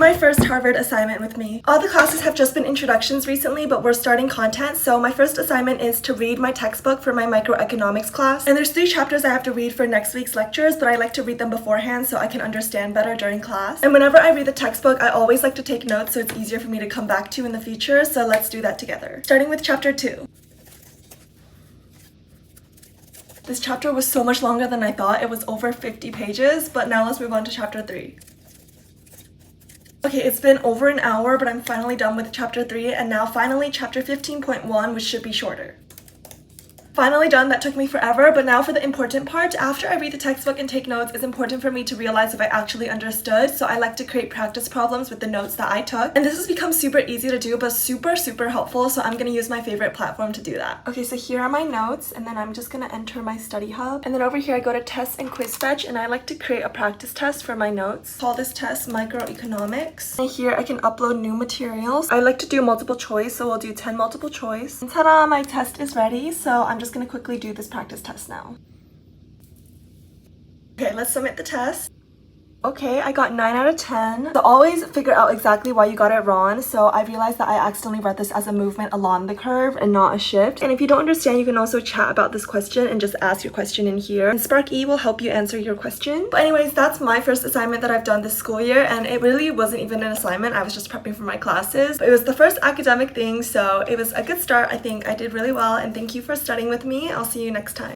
my first Harvard assignment with me. All the classes have just been introductions recently, but we're starting content, so my first assignment is to read my textbook for my microeconomics class. And there's 3 chapters I have to read for next week's lectures, but I like to read them beforehand so I can understand better during class. And whenever I read the textbook, I always like to take notes so it's easier for me to come back to in the future, so let's do that together. Starting with chapter 2. This chapter was so much longer than I thought. It was over 50 pages, but now let's move on to chapter 3. Okay, it's been over an hour, but I'm finally done with chapter 3, and now finally chapter 15.1, which should be shorter. Finally done. That took me forever, but now for the important part. After I read the textbook and take notes, it's important for me to realize if I actually understood, so I like to create practice problems with the notes that I took. And this has become super easy to do, but super helpful, so I'm gonna use my favorite platform to do that. Okay, so here are my notes, and then I'm just gonna enter my study hub. And then over here I go to Tests and Quiz Fetch, and I like to create a practice test for my notes. Call this test Microeconomics. And here I can upload new materials. I like to do multiple choice, so we'll do 10 multiple choice. And ta-da, my test is ready, so I'm just gonna quickly do this practice test now. Okay, let's submit the test. Okay, I got 9 out of 10. So always figure out exactly why you got it wrong. So I realized that I accidentally read this as a movement along the curve and not a shift. And if you don't understand, you can also chat about this question and just ask your question in here. And Spark-E will help you answer your question. But anyways, that's my first assignment that I've done this school year. And it really wasn't even an assignment. I was just prepping for my classes. But it was the first academic thing, so it was a good start. I think I did really well. And thank you for studying with me. I'll see you next time.